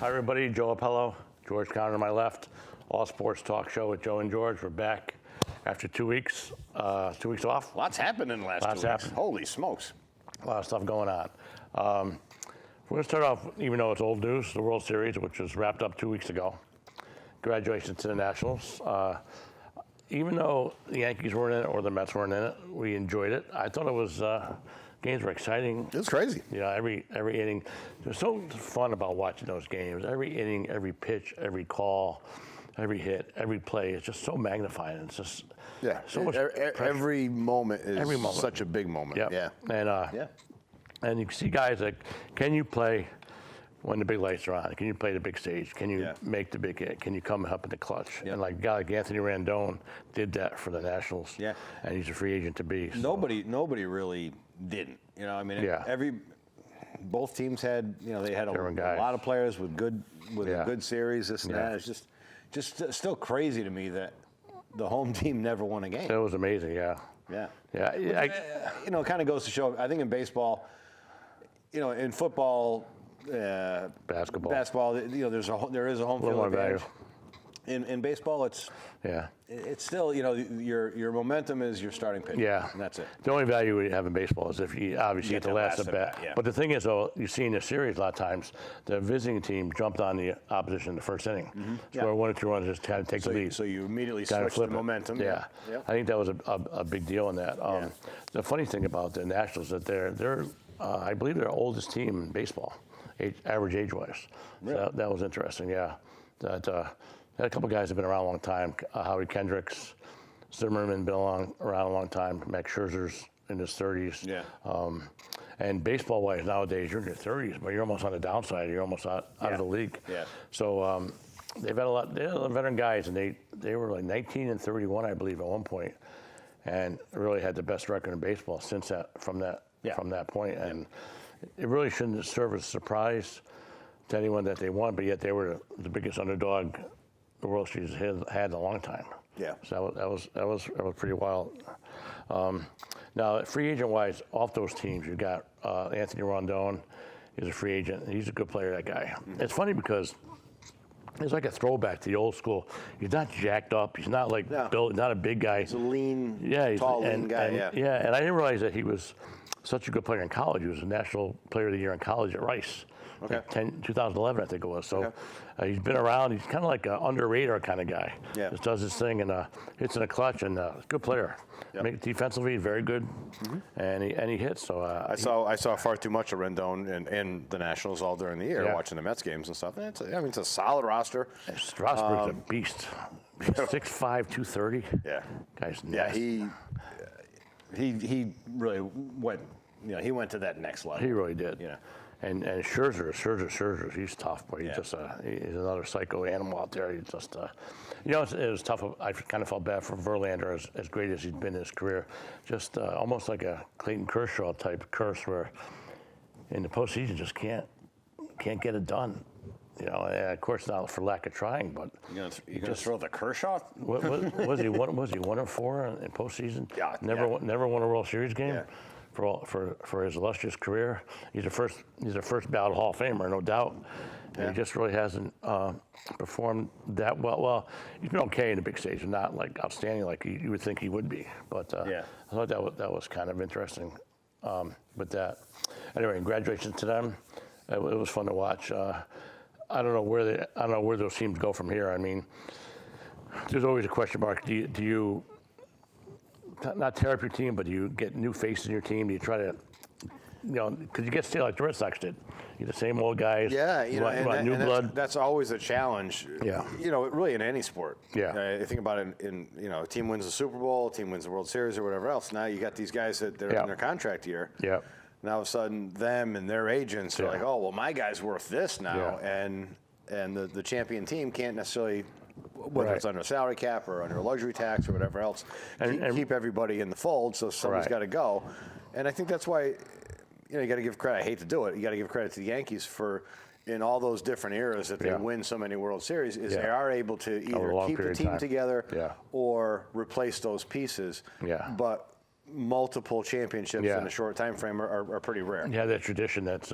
Hi, everybody. Joe Appello, George Conner to my left. All Sports Talk Show with Joe and George. We're back after 2 weeks. 2 weeks off. Lots happened in the last 2 weeks. Happened. Holy smokes. A lot of stuff going on. We're going to start off, even though it's old news, the World Series, which was wrapped up 2 weeks ago. Congratulations to the Nationals. Even though the Yankees weren't in it or the Mets weren't in it, we enjoyed it. I thought it was games were exciting. It was crazy. Yeah, every inning. It was so fun about watching those games. Every inning, every pitch, every call, every hit, every play. It's just so magnified. It's just so much every moment is such a big moment. Yep. Yeah. And you can see guys like, can you play when the big lights are on? Can you play the big stage? Can you make the big hit? Can you come up in the clutch? And like a guy like Anthony Rendon did that for the Nationals. Yeah. And he's a free agent to be. So. Nobody really didn't. You know, I mean, both teams had, they had a lot of players with a good series. This and that. It's just still crazy to me that the home team never won a game. It was amazing. Yeah. It kind of goes to show. I think in baseball, in football. Basketball. There is a home field advantage. In baseball, it's still your momentum is your starting pitch. Yeah, and that's it. The only value we have in baseball is if you obviously get the last at bat. Yeah. But the thing is, though, you see in the series a lot of times the visiting team jumped on the opposition in the first inning. Mm-hmm. So 1 or 2 runs just kind of take the lead. So you immediately switch the momentum. Yeah. I think that was a big deal in that. The funny thing about the Nationals is that they're I believe they're the oldest team in baseball. Average age-wise. Really? So that was interesting, That had a couple guys that have been around a long time. Howie Kendricks, Zimmerman been around a long time. Max Scherzer's in his 30s. Yeah. And baseball-wise nowadays, you're in your 30s, but you're almost on the downside. You're almost out of the league. Yeah. So they've had a lot of veteran guys, and they were like 19 and 31, I believe, at one point, and really had the best record in baseball since that from that point. And it really shouldn't serve as a surprise to anyone that they won, but yet they were the biggest underdog the World Series had in a long time. Yeah. So that was pretty wild. Now, free agent-wise, off those teams, you got Anthony Rendon. He's a free agent. He's a good player, that guy. Mm-hmm. It's funny because it's like a throwback to the old school. He's not jacked up. He's not built, not a big guy. He's a lean, tall guy. And I didn't realize that he was such a good player in college. He was a National Player of the Year in college at Rice. Okay. 2011, I think it was. So he's been around. He's kind of like an under radar kind of guy. Yeah. Just does his thing and hits in a clutch and good player. Yep. Defensively, very good, and he hits. So I saw far too much of Rendon and the Nationals all during the year, watching the Mets games and stuff. And it's a solid roster. Strasburg's a beast. 6'5", 230. Yeah. Guy's nasty. He really went. He went to that next level. He really did. Yeah. And Scherzer, he's tough, but he's just he's another psycho animal out there. He just, it was tough. I kind of felt bad for Verlander, as great as he's been in his career. Just almost like a Clayton Kershaw type curse, where in the postseason just can't get it done. Of course not for lack of trying, but you're gonna throw the Kershaw. Was he 1-4 in postseason? Yeah. Never won a World Series game. Yeah. For his illustrious career, he's a first ballot Hall of Famer, no doubt. And he just really hasn't performed that well. Well, he's been okay in the big stage, and not like outstanding like you would think he would be. But I thought that was kind of interesting with that. Anyway, congratulations to them. It was fun to watch. I don't know where those teams go from here. I mean, there's always a question mark. Do you not tear up your team, but do you get new faces in your team? Do you try to, because you get stale like the Red Sox did. You're the same old guys. Yeah, you want new blood. That's always a challenge. Yeah. Really in any sport. Yeah. I think about it a team wins the Super Bowl, a team wins the World Series or whatever else. Now you got these guys that they're in their contract year. Yeah. Now all of a sudden, them and their agents are like, oh, well, my guy's worth this now, and the champion team can't necessarily, whether it's under a salary cap or under a luxury tax or whatever else, keep everybody in the fold. So somebody's got to go, and I think that's why you got to give credit. I hate to do it. You got to give credit to the Yankees for in all those different eras that they win so many World Series is they are able to either keep the team together or replace those pieces. Yeah. But multiple championships in a short time frame are pretty rare. Yeah, that tradition that's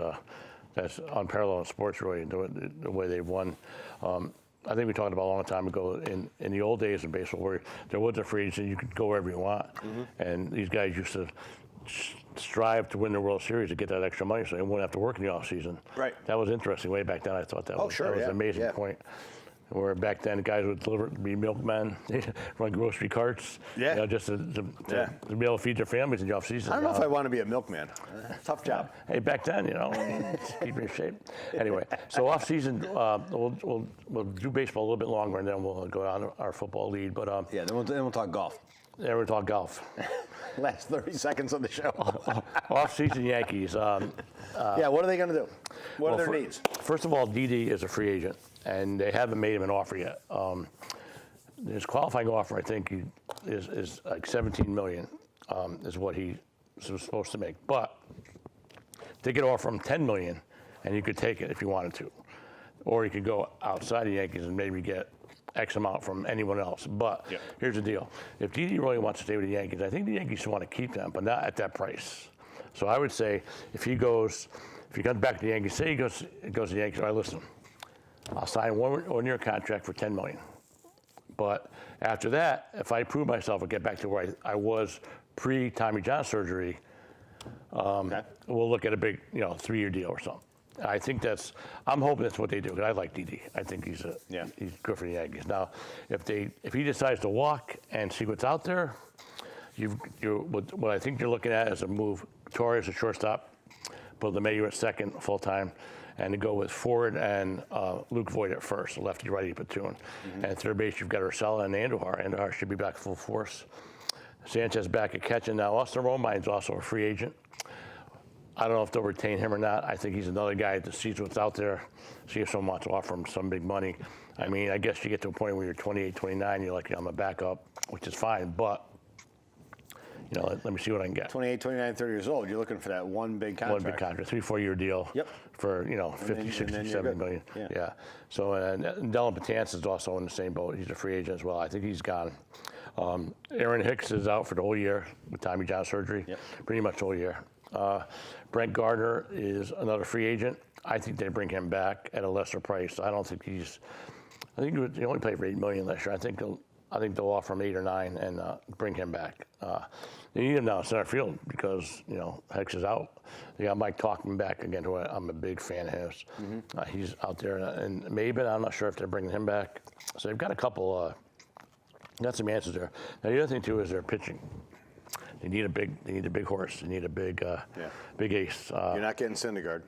that's unparalleled in sports, really, the way they've won. I think we talked about a long time ago in the old days in baseball where there was a free agency, you could go wherever you want. And these guys used to strive to win the World Series to get that extra money so they wouldn't have to work in the offseason. Right. That was interesting. Way back then, I thought that was an amazing point. Where back then, guys would be milkmen, run grocery carts, just to be able to feed their families in the off season. I don't know if I want to be a milkman. Tough job. Hey, back then, keep in shape. Anyway, so off season, we'll do baseball a little bit longer, and then we'll go on our football lead. But then we'll talk golf. Then we'll talk golf. Last 30 seconds of the show. Off-season Yankees. What are they going to do? What are their needs? First of all, Didi is a free agent, and they haven't made him an offer yet. His qualifying offer, I think, is like $17 million, is what he was supposed to make. But they could offer him $10 million, and you could take it if you wanted to, or you could go outside the Yankees and maybe get X amount from anyone else. But here's the deal. If Didi really wants to stay with the Yankees, I think the Yankees want to keep them, but not at that price. So I would say if he comes back to the Yankees, say he goes to the Yankees, all right, listen, I'll sign one-year contract for $10 million. But after that, if I prove myself and get back to where I was pre-Tommy John surgery, we'll look at a big 3-year deal or something. I think I'm hoping that's what they do, because I like Didi. I think he's good for the Yankees. Now, if he decides to walk and see what's out there, what I think you're looking at is a move Torres at shortstop, put LeMahieu at second full time, and to go with Ford and Luke Voigt at first, lefty righty platoon. And at third base, you've got Urshela and Andujar. Andujar should be back full force. Sanchez back at catching. Now, Austin Romine's also a free agent. I don't know if they'll retain him or not. I think he's another guy that sees what's out there, see if someone wants to offer him some big money. I mean, I guess you get to a point where you're 28, 29, you're like, I'm a backup, which is fine, but, let me see what I can get. 28, 29, 30 years old, you're looking for that one big contract. 3-4 year deal for, 50, 60, 70 million. Yeah. So, and Dylan Betances is also in the same boat. He's a free agent as well. I think he's gone. Aaron Hicks is out for the whole year with Tommy John surgery, pretty much the whole year. Brent Gardner is another free agent. I think they bring him back at a lesser price. I don't think he only played for $8 million last year. I think they'll offer him 8 or 9 and bring him back. They need him now in center field because Hicks is out. They got Mike Tauchman back again, who I'm a big fan of his. He's out there, and Maben, I'm not sure if they're bringing him back. So they've got a couple. Got some answers there. Now the other thing too is their pitching. They need a big horse. They need a big ace. You're not getting Syndergaard.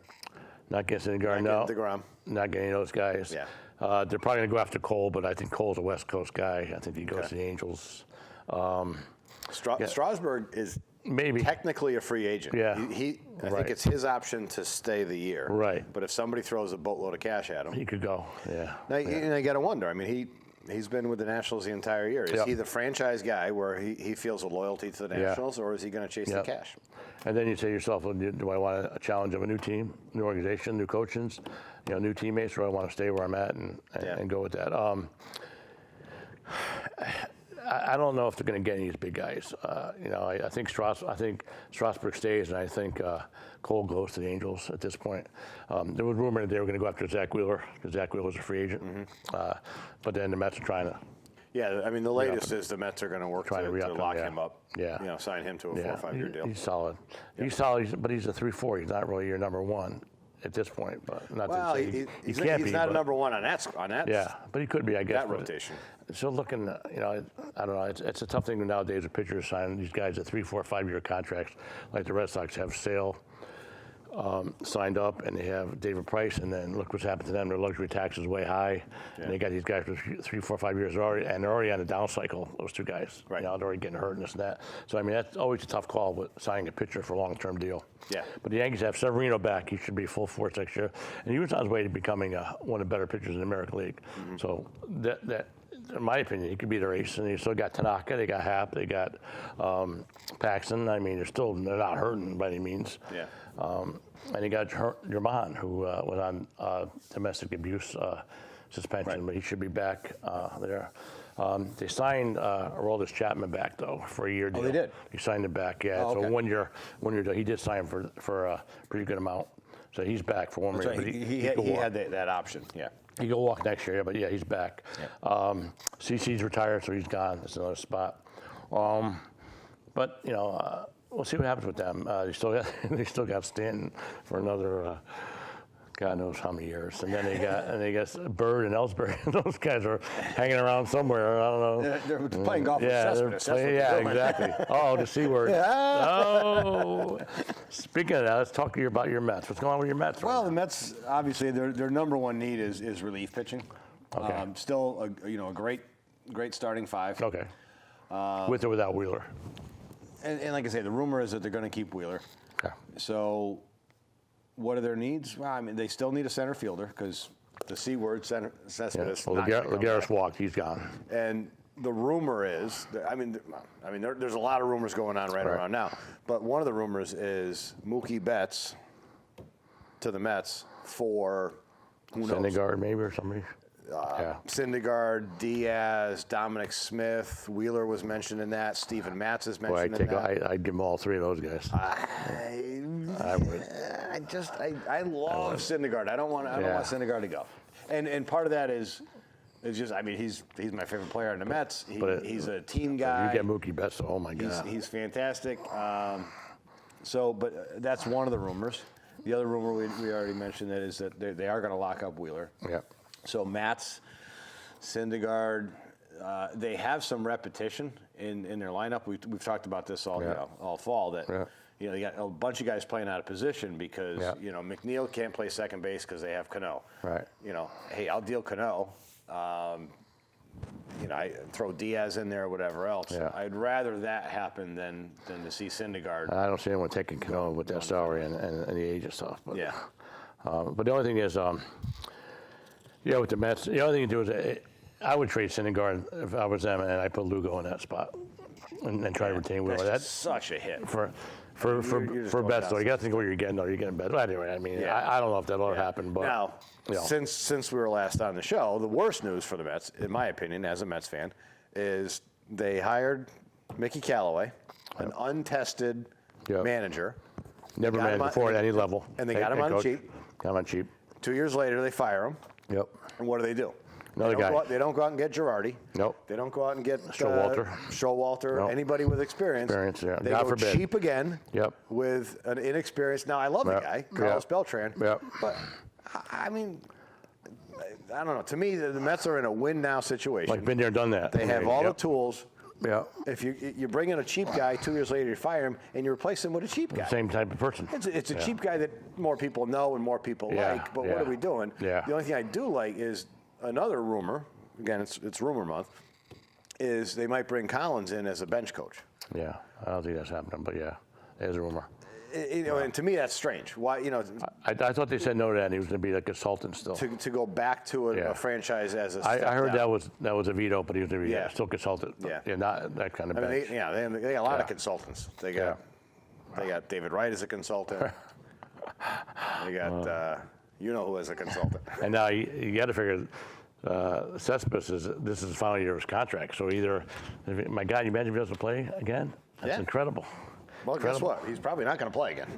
Not getting Syndergaard, no. Not getting DeGrom. Not getting those guys. Yeah. They're probably going to go after Cole, but I think Cole's a West Coast guy. I think he goes to the Angels. Strasburg is maybe technically a free agent. Yeah. I think it's his option to stay the year. Right. But if somebody throws a boatload of cash at him, he could go. Yeah. Now you got to wonder. I mean, he's been with the Nationals the entire year. Is he the franchise guy where he feels a loyalty to the Nationals, or is he going to chase the cash? And then you say to yourself, well, do I want a challenge of a new team, new organization, new coaches, new teammates, or do I want to stay where I'm at and go with that? I don't know if they're going to get any of these big guys. I think Strasburg stays, and I think Cole goes to the Angels at this point. There was rumor that they were going to go after Zach Wheeler because Zach Wheeler was a free agent. But then the Mets are trying to. Yeah, I mean the latest is the Mets are going to work to lock him up. Yeah. Sign him to a 4 or 5 year deal. He's solid. Yeah. He's solid, but he's a 3-4. He's not really your number one at this point. But not to say he can't be. He's not number one on that. Yeah, but he could be, I guess. That rotation. So looking, I don't know. It's a tough thing nowadays with pitchers signing these guys at 3, 4, 5 year contracts. Like the Red Sox have Sale signed up, and they have David Price, and then look what's happened to them. Their luxury tax is way high, and they got these guys for 3, 4, 5 years already, and they're already on a down cycle. Those two guys, right? They're already getting hurt and this and that. So I mean, that's always a tough call with signing a pitcher for a long-term deal. Yeah. But the Yankees have Severino back. He should be full force next year, and he was on his way to becoming one of the better pitchers in the American League. So that. In my opinion, he could be their ace, and they still got Tanaka, they got Happ, they got Paxton. I mean, they're not hurting by any means. Yeah. And you got German, who was on domestic abuse suspension, but he should be back there. They signed Aroldis Chapman back though for a year deal. Oh, they did. He signed him back. Yeah. So 1 year deal. He did sign for a pretty good amount. So he's back for 1 year. Right. But he had that option. Yeah. He could walk next year, but yeah, he's back. Yeah. CC's retired, so he's gone. That's another spot. But you know, we'll see what happens with them. They still got Stanton for another. God knows how many years, and then they got Bird and Ellsbury. Those guys are hanging around somewhere. I don't know. They're playing golf with Cespedes. Exactly. Oh, the C word. Oh. Speaking of that, let's talk to you about your Mets. What's going on with your Mets? Well, the Mets obviously their number one need is relief pitching. Okay. Still, a great starting five. Okay. With or without Wheeler. And like I say, the rumor is that they're going to keep Wheeler. Okay. So, what are their needs? Well, I mean, they still need a center fielder because the C word, Cespedes. Well, Legaris walked. He's gone. And the rumor is, there's a lot of rumors going on right around now. But one of the rumors is Mookie Betts to the Mets for who knows? Syndergaard maybe or somebody. Syndergaard, Diaz, Dominic Smith, Wheeler was mentioned in that. Steven Matz is mentioned in that. I'd give them all three of those guys. I would. I love Syndergaard. I don't want Syndergaard to go. And part of that is just, I mean, he's my favorite player in the Mets. He's a team guy. You get Mookie Betts, oh my God. He's fantastic. But that's one of the rumors. The other rumor we already mentioned is that they are going to lock up Wheeler. Yeah. So Matz, Syndergaard, they have some repetition in their lineup. We've talked about this all fall that they got a bunch of guys playing out of position because McNeil can't play second base because they have Cano. Right. Hey, I'll deal Cano. I throw Diaz in there or whatever else. Yeah. I'd rather that happen than to see Syndergaard. I don't see anyone taking Cano with that salary and the age and stuff. But, yeah. But the only thing is, with the Mets, the other thing to do is I would trade Syndergaard if I was them, and I put Lugo in that spot and try to retain Wheeler. That's such a hit for Betts. Though you got to think what you're getting. Though you're getting Betts. Well, anyway, I mean, I don't know if that'll ever happen. But now, since we were last on the show, the worst news for the Mets, in my opinion, as a Mets fan, is they hired Mickey Callaway, an untested manager. Never managed before at any level. And they got him on cheap. Got him on cheap. 2 years later, they fire him. Yep. And what do? Another guy. They don't go out and get Girardi. Nope. They don't go out and get Showalter. Nope. Anybody with experience. Yeah. They God go forbid. cheap again. Yep. With an inexperienced. Now I love the guy, Carlos Beltran. Yep. But I mean, I don't know. To me, the Mets are in a win now situation. Like been there, done that. They have all the tools. Yeah. If you bring in a cheap guy, 2 years later you fire him, and you replace him with a cheap guy. Same type of person. It's a cheap guy that more people know and more people like. But what are we doing? Yeah. The only thing I do like is another rumor. Again, it's rumor month. Is they might bring Collins in as a bench coach. Yeah, I don't think that's happening, but there's a rumor. And to me that's strange. Why I thought they said no to that. And he was going to be a consultant still. To go back to a franchise as a. I heard that was a veto, but he was going to be still consultant. Yeah, not that kind of. I mean, they got a lot of consultants. They got David Wright as a consultant. They got who as a consultant. And now you got to figure. Cespedes this is his final year of his contract. So either, my God, you imagine if he doesn't play again? That's incredible. Well, guess what? He's probably not going to play again.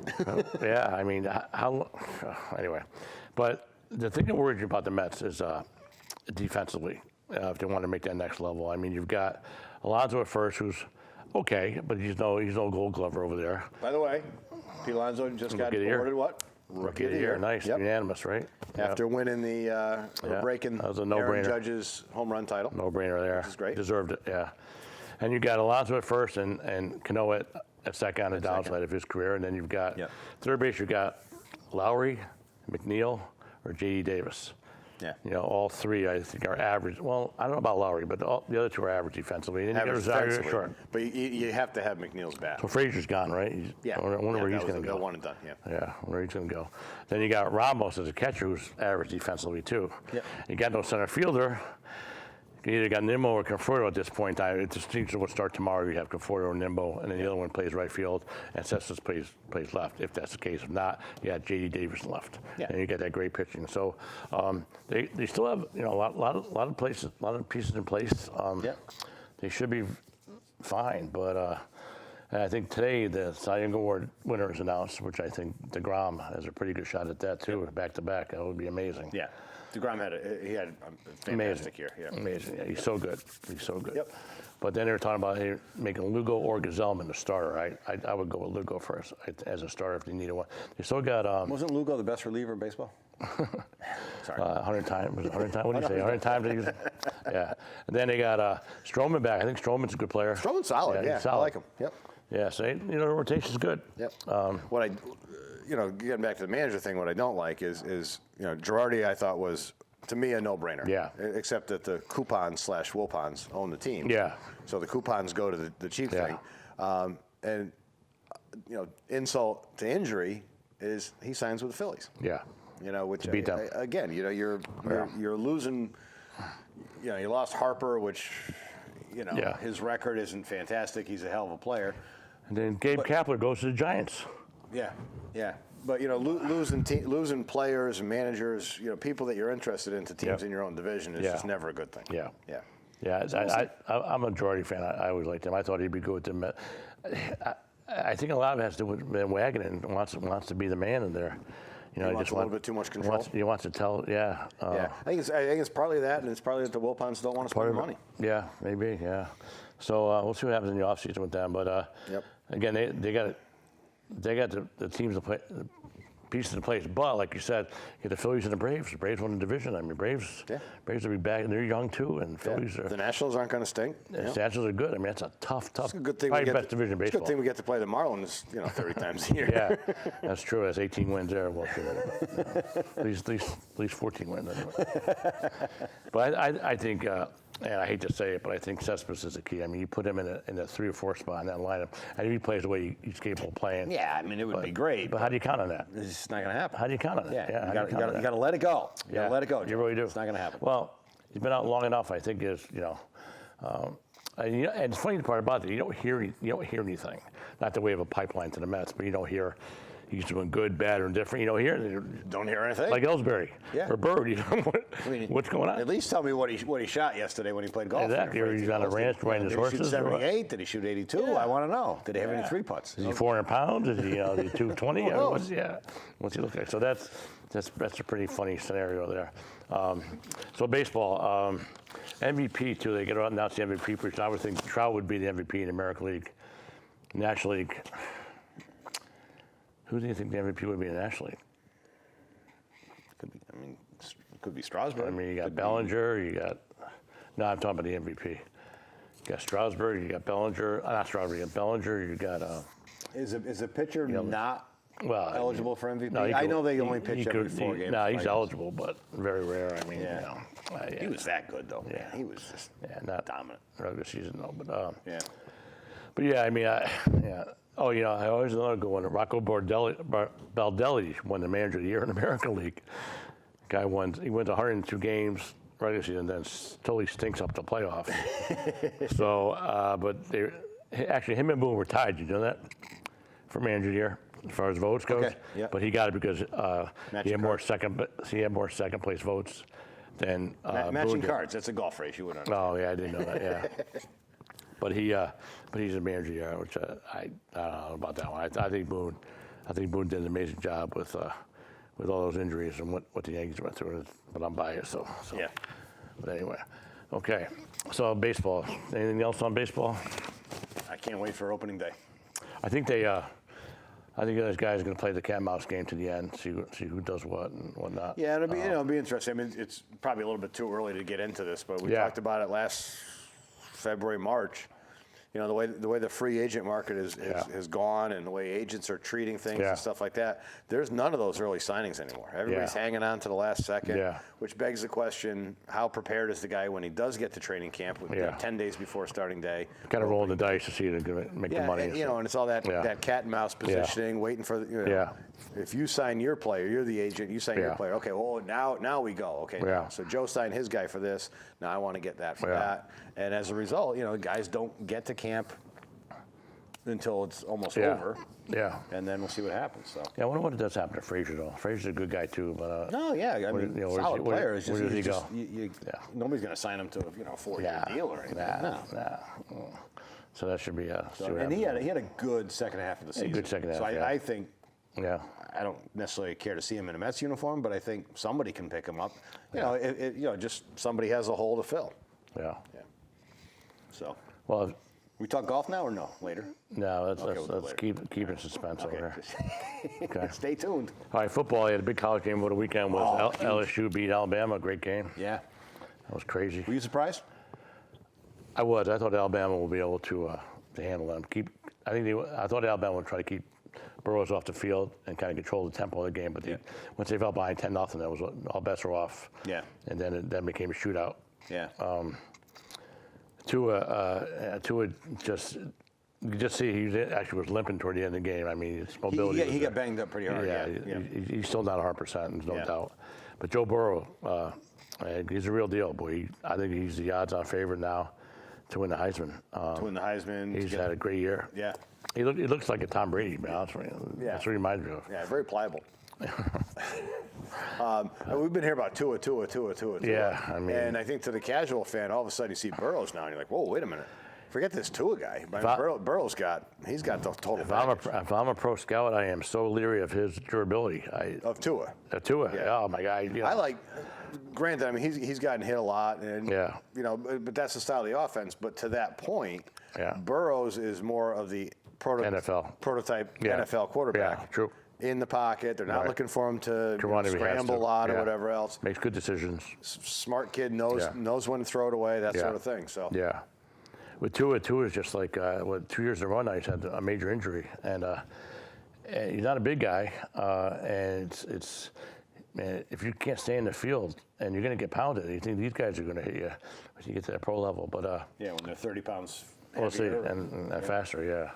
I mean, anyway. But the thing that worries you about the Mets is defensively, if they want to make that next level. I mean, you've got Alonso at first, who's okay, but he's no Gold Glover over there. By the way, Pete Alonso just got awarded what? Rookie of the year. Nice. Yep. Unanimous, right? After winning the breaking that was a Aaron Judge's home run title. No-brainer there. Which is great. Deserved it, yeah. And you got Alonso at first and Cano at second on the downside of his career. And then you've got third base, you've got Lowry, McNeil, or J.D. Davis. Yeah. All three, I think, are average. Well, I don't know about Lowry, but the other two are average defensively. And then you got Rosario short. But you have to have McNeil's bat. So Frazier's gone, right? I wonder where he's going to go. One and done, Yeah, where he's going to go. Then you got Ramos as a catcher who's average defensively, too. Yep. You got no center fielder. You either got Nimmo or Conforto at this point in time. It just seems to start tomorrow. You have Conforto or Nimmo, and then the other one plays right field, and Cespedes plays left, if that's the case. If not, you got J.D. Davis left, and you get that great pitching. So they still have a lot of pieces in place. They should be fine, but And I think today the Cy Young Award winner is announced, which I think DeGrom has a pretty good shot at that too, back to back. That would be amazing. Yeah, DeGrom had a fantastic year. Yeah, amazing. Yeah, he's so good. He's so good. Yep. But then they were talking about making Lugo or Gazelman the starter. I would go with Lugo first as a starter if they needed one. They still got. Wasn't Lugo the best reliever in baseball? Sorry. 100 times. Was it 100 times? What do you say? 100 times? Yeah. And then they got Stroman back. I think Stroman's a good player. Stroman's solid. Yeah, solid. I like him. Yep. Yeah. So the rotation's good. Yep. Getting back to the manager thing, what I don't like is Girardi. I thought was, to me, a no-brainer. Yeah. Except that the Coupons/Wilpons own the team. Yeah. So the Coupons go to the chief thing, and insult to injury is he signs with the Phillies. Yeah. Which beat them. again, you're losing. You lost Harper, which his record isn't fantastic. He's a hell of a player. And then Gabe Kapler goes to the Giants. Yeah, yeah. But losing players and managers, people that you're interested in to teams in your own division is just never a good thing. Yeah, yeah, yeah. I'm a Girardi fan. I always liked him. I thought he'd be good with them. I think a lot of it has to do with Van Wagenen wants to be the man in there. He wants a little bit too much control. He wants to tell. Yeah. I think it's partly that, and it's partly that the Wilpons don't want to spend money. Yeah, maybe. Yeah. So we'll see what happens in the offseason with them. But again, they got the teams to play, pieces in place. But like you said, you get the Phillies and the Braves. The Braves won the division. I mean, Braves will be back, and they're young too. And Phillies are. The Nationals aren't going to stink. The Nationals are good. I mean, it's a tough. It's a good thing. Probably best division in baseball. It's a good thing we get to play the Marlins, 30 times a year. Yeah, that's true. That's 18 wins there. Well, at least 14 wins anyway. But I think. And I hate to say it, but I think Cespedes is the key. I mean, you put him in a 3 or 4 spot in that lineup, and if he plays the way he's capable of playing. Yeah, I mean, it would be great. But how do you count on that? It's not going to happen. How do you count on that? Yeah, you got to let it go. You got to let it go. You really do. It's not going to happen. Well, he's been out long enough. I think and the funny part about it, you don't hear anything. Not that we have a pipeline to the Mets, but you don't hear. He's doing good, bad, or indifferent. You don't hear anything. Like Ellsbury or Bird. What's going on? At least tell me what he shot yesterday when he played golf. Exactly. Or he's on a ranch riding his horses. Did he shoot 78? Did he shoot 82? I want to know. Did he have any 3 putts? Is he 400 pounds? Is he 220? What's he look like? So that's a pretty funny scenario there. So baseball, MVP too. They get out announced the MVP, which I would think Trout would be the MVP in the American League, National League. Who do you think the MVP would be in the National League? Could be Strasburg. I mean, you got Bellinger. No, I'm talking about the MVP. You got Strasburg. You got Bellinger. Not Strasburg. You got Bellinger. You got. Is a pitcher not eligible for MVP? No, I know they only pitch every 4 games. No, he's eligible, but very rare. I mean, he was that good though. Yeah, he was just not dominant. Regular season though, but But yeah, I mean, Oh, I always another good one. Rocco Baldelli won the Manager of the Year in the American League. Guy won 102 games regular season, and then totally stinks up the playoffs. So, but actually, him and Boone were tied. You know that for Manager of the Year as far as votes goes. Okay. Yep. But he got it because he had more second place votes than matching Boone cards. That's a golf race. You wouldn't. Oh yeah, I didn't know that. Yeah. But he's a Manager of the Year, which I don't know about that one. I think Boone did an amazing job with all those injuries and what the Yankees went through. But I'm biased, so yeah. But anyway, okay. So baseball. Anything else on baseball? I can't wait for opening day. I think those guys are going to play the cat and mouse game to the end, see who does what and whatnot. Yeah, it'll be interesting. I mean, it's probably a little bit too early to get into this, but we talked about it last February, March. The way the free agent market has gone and the way agents are treating things and stuff like that, there's none of those early signings anymore. Everybody's hanging on to the last second, which begs the question, how prepared is the guy when he does get to training camp with 10 days before starting day? Kind of rolling the dice to see if they're going to make the money. And, and it's all that cat and mouse positioning, waiting for if you sign your player, you're the agent, you sign your player. Okay, well, now we go. Okay, so Joe signed his guy for this. Now I want to get that for that. And as a result, guys don't get to camp until it's almost over. Yeah. And then we'll see what happens. So. Yeah, I wonder what does happen to Frazier, though. Frazier's a good guy, too. But no, yeah. I mean, solid player. Where does he go? Nobody's going to sign him to a 4-year deal or anything. Nah. So that should be and he had a good second half of the season. A good second half. So I think. Yeah. I don't necessarily care to see him in a Mets uniform, but I think somebody can pick him up. You know, just somebody has a hole to fill. Yeah. Yeah. So. Well. We talk golf now or no? Later? No, let's keep in suspense over here. Okay. Stay tuned. All right, football. I had a big college game over the weekend. LSU beat Alabama. Great game. Yeah. That was crazy. Were you surprised? I was. I thought Alabama would be able to handle them. I thought Alabama would try to keep Burrows off the field and kind of control the tempo of the game. But once they fell behind 10-0, that was all bets were off. Yeah. And then it became a shootout. Yeah. Tua just you just see he actually was limping toward the end of the game. I mean, his mobility. He got banged up pretty hard. Yeah. He's still not 100%. There's no doubt. But Joe Burrow, he's a real deal, boy. I think he's the odds-on favorite now to win the Heisman. He's had a great year. Yeah. He looks like a Tom Brady, man. That's what he reminds me of. Yeah, very pliable. We've been here about Tua. Yeah, I mean, and I think to the casual fan, all of a sudden you see Burrows now, and you're like, whoa, wait a minute. Forget this Tua guy. Burrow's got the total package. If I'm a pro scout, I am so leery of his durability. Of Tua. Tua. Yeah. Oh my God. I like. Granted, I mean he's gotten hit a lot, and but that's the style of the offense. But to that point, Burrows is more of the prototype NFL quarterback. Yeah, true. In the pocket, they're not looking for him to scramble a lot or whatever else. Makes good decisions. Smart kid knows when to throw it away, that sort of thing. So with Tua is just like 2 years in a row now. He's had a major injury, and he's not a big guy, and it's man, if you can't stay in the field and you're going to get pounded, you think these guys are going to hit you when you get to that pro level. But when they're 30 pounds heavier. We'll see, and faster, yeah.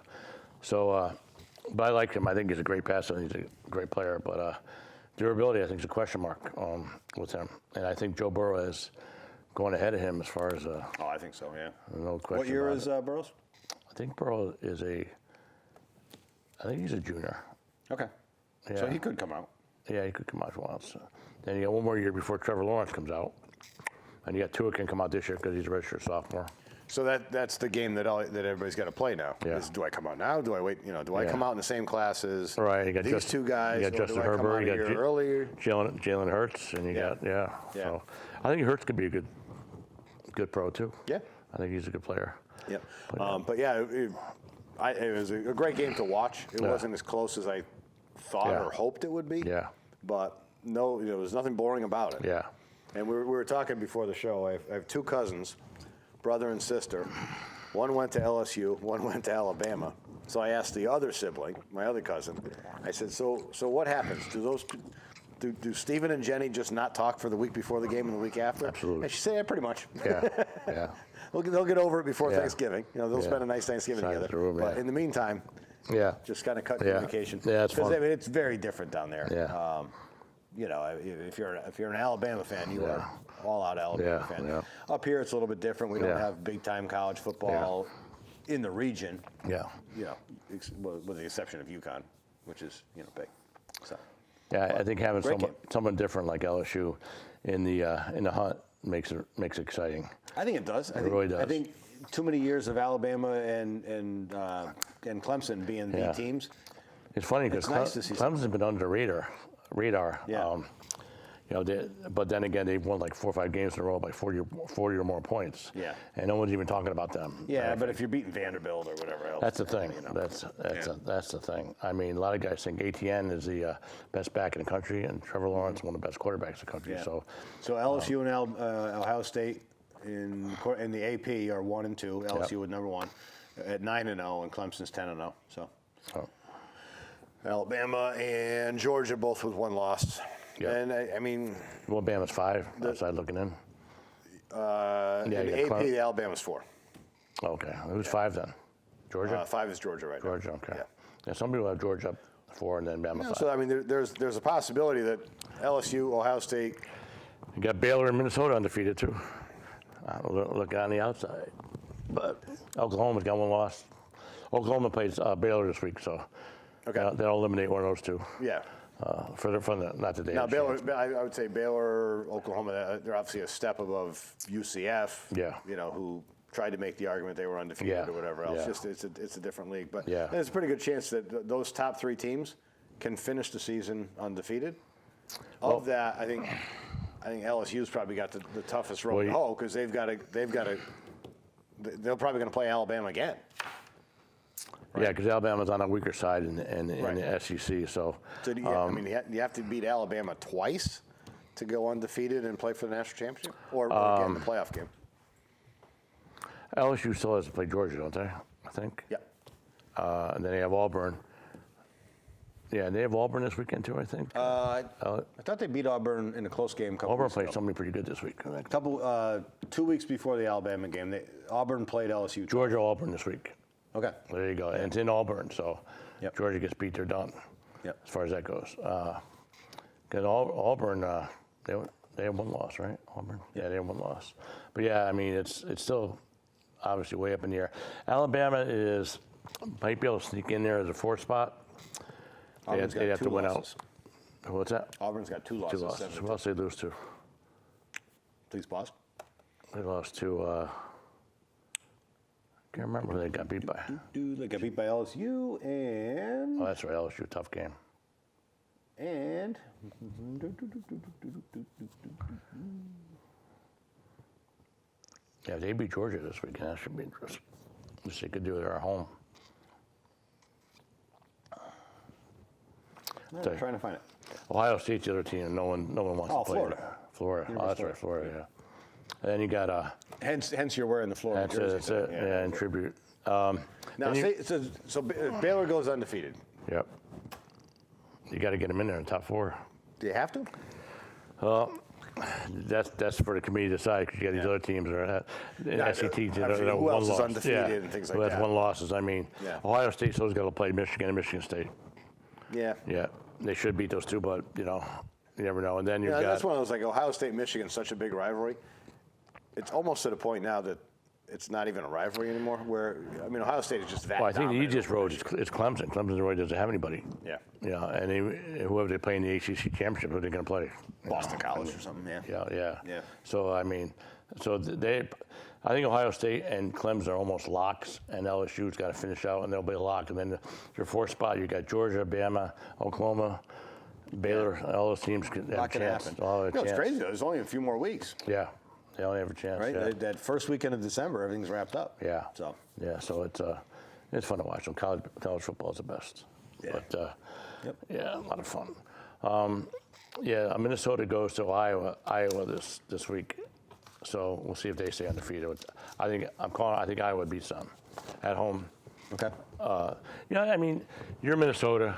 So, but I like him. I think he's a great passer. He's a great player. But durability, I think, is a question mark with him. And I think Joe Burrow is going ahead of him as far as. I think so, yeah. No question. What year is Burrows? I think Burrow is I think he's a junior. Okay. Yeah. So he could come out. Yeah, he could come out if he wants. Then you got one more year before Trevor Lawrence comes out. And you got Tua can come out this year because he's a redshirt sophomore. So that's the game that everybody's got to play now. Yeah. Is, do I come out now? Do I wait? Do I come out in the same class as you got these two guys? You got Justin Herbert. You got earlier. Jalen Hurts, and you got So I think Hurts could be a good pro too. Yeah. I think he's a good player. Yeah. But it was a great game to watch. It wasn't as close as I thought or hoped it would be. Yeah. But no, there was nothing boring about it. Yeah. And we were talking before the show. I have two cousins, brother and sister. One went to LSU, one went to Alabama. So I asked the other sibling, my other cousin, I said, so what happens? Do Stephen and Jenny just not talk for the week before the game and the week after? Absolutely. And she said, yeah, pretty much. Yeah. They'll get over it before Thanksgiving. They'll spend a nice Thanksgiving together. True, but in the meantime, just kind of cut communication. Yeah, it's fun. Because it's very different down there. Yeah. If you're an Alabama fan, you are all-out Alabama fan. Yeah. Up here, it's a little bit different. We don't have big-time college football in the region. Yeah. With the exception of UConn, which is big. So. Yeah, I think having someone different like LSU in the hunt makes it exciting. I think it does. It really does. I think too many years of Alabama and Clemson being the teams. It's funny because Clemson's been under the radar. Yeah. But then again, they've won like 4 or 5 games in a row by 40 or more points. Yeah. And no one's even talking about them. Yeah, but if you're beating Vanderbilt or whatever else. That's the thing. That's the thing. I mean, a lot of guys think ATN is the best back in the country, and Trevor Lawrence one of the best quarterbacks in the country. Yeah. So LSU and Ohio State in the AP are 1 and 2. LSU with number 1 at 9 and 0, and Clemson's 10 and 0. So. Alabama and Georgia both with 1 loss. Yeah. And I mean, Alabama's 5 outside looking in. In the AP, the Alabama's 4. Okay, who's 5 then? Georgia. 5 is Georgia right now. Georgia, okay. Yeah, some people have Georgia up 4 and then Bama 5. So I mean, there's a possibility that LSU, Ohio State. You got Baylor and Minnesota undefeated too. Look on the outside, but Oklahoma's got 1 loss. Oklahoma plays Baylor this week, so they'll eliminate one of those 2. Yeah. Not today. Now, Baylor, I would say Baylor, Oklahoma, they're obviously a step above UCF. Yeah. Who tried to make the argument they were undefeated or whatever else. Just it's a different league, but there's a pretty good chance that those top 3 teams can finish the season undefeated. Of that, I think LSU's probably got the toughest road to hoe because they'll probably going to play Alabama again. Right? Yeah, because Alabama's on a weaker side in the SEC. So I mean, you have to beat Alabama twice to go undefeated and play for the national championship, or get in the playoff game. LSU still has to play Georgia, don't they? I think. Yeah. And then they have Auburn. Yeah, and they have Auburn this weekend too, I think. I thought they beat Auburn in a close game. Auburn played somebody pretty good this week. 2 weeks before the Alabama game, Auburn played LSU. Georgia, Auburn this week. Okay. There you go. And it's in Auburn, so Georgia gets beat, they're done. Yep. As far as that goes. Because Auburn, they have one loss, right? Auburn. Yeah, they have one loss. But yeah, I mean, it's still obviously way up in the air. Alabama might be able to sneak in there as a 4th spot. They'd have to win out. What's that? Auburn's got 2 losses. 2 losses. Who else did they lose to? Please pause. They lost to. Can't remember who they got beat by. They got beat by LSU and. Oh, that's right. LSU, tough game. And. Yeah, they beat Georgia this week, and that should be interesting. Wish they could do it at home. I'm trying to find it. Ohio State's the other team. No one wants to play. Florida. Florida. Oh, that's right, Florida. Yeah. And then you got Hence you're wearing the Florida jersey. That's it. Yeah, in tribute. Now, so Baylor goes undefeated. Yep. You got to get them in there in the top 4. Do you have to? That's for the committee to decide because you got these other teams that are SEC teams that are who one else is loss. undefeated and things like that. That's one losses. I mean, Ohio State still got to play Michigan and Michigan State. Yeah. Yeah, they should beat those two, but you never know. And then you got that's one of those like Ohio State Michigan, such a big rivalry. It's almost to the point now that it's not even a rivalry anymore. Where I mean, Ohio State is just that. Well, I think the easiest road is Clemson. Clemson really doesn't have anybody. Yeah. Yeah, and whoever they play in the ACC championship, who they're going to play? Boston College or something. Yeah. So I mean, I think Ohio State and Clemson are almost locks, and LSU's got to finish out, and they'll be a lock. And then your 4th spot, you got Georgia, Bama, Oklahoma, Baylor. All those teams can have a chance. It's crazy though. There's only a few more weeks. Yeah, they only have a chance. Right, yeah. that first weekend of December, everything's wrapped up. Yeah. So it's fun to watch. College football is the best. Yeah. But yeah, a lot of fun. Minnesota goes to Iowa this week. So we'll see if they stay undefeated. I think Iowa beats them at home. Okay. I mean, you're Minnesota.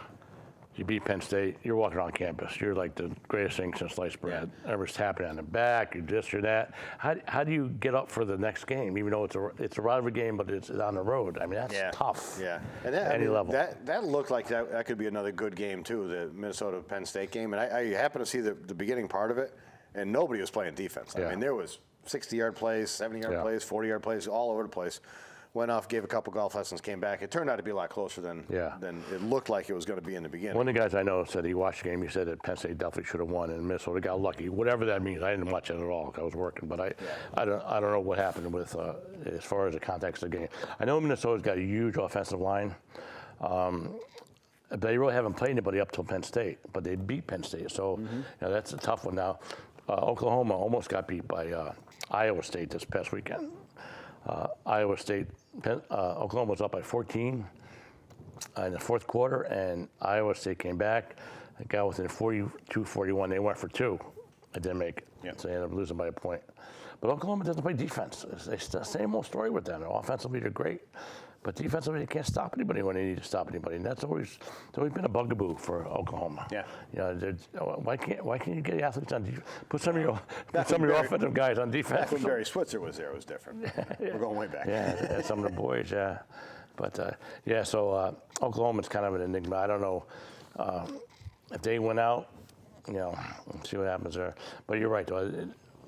You beat Penn State. You're walking around campus. You're like the greatest thing since sliced bread. Everyone's tapping on the back. You're this or that. How do you get up for the next game? Even though it's a rivalry game, but it's on the road. I mean, that's tough. Yeah. And any level. That looked like that could be another good game too. The Minnesota Penn State game, and I happened to see the beginning part of it, and nobody was playing defense. I mean, there was 60-yard plays, 70-yard plays, 40-yard plays, all over the place. Went off, gave a couple golf lessons, came back. It turned out to be a lot closer than it looked like it was going to be in the beginning. One of the guys I know said he watched the game. He said that Penn State definitely should have won, and Minnesota got lucky. Whatever that means, I didn't watch it at all. I was working, but I don't know what happened with as far as the context of the game. I know Minnesota's got a huge offensive line. They really haven't played anybody up till Penn State, but they beat Penn State, so that's a tough one. Now, Oklahoma almost got beat by Iowa State this past weekend. Iowa State, Oklahoma was up by 14 in the 4th quarter, and Iowa State came back. They got within 42-41. They went for 2. It didn't make it, so they ended up losing by a point. But Oklahoma doesn't play defense. It's the same old story with them. Offensively, they're great, but defensively, they can't stop anybody when they need to stop anybody, and that's always been a bugaboo for Oklahoma. Yeah. Why can't you get athletes on defense? Put some of your offensive guys on defense. Back when Barry Switzer was there, it was different. We're going way back. Yeah, some of the boys, But so Oklahoma's kind of an enigma. I don't know if they went out. We'll see what happens there. But you're right, though.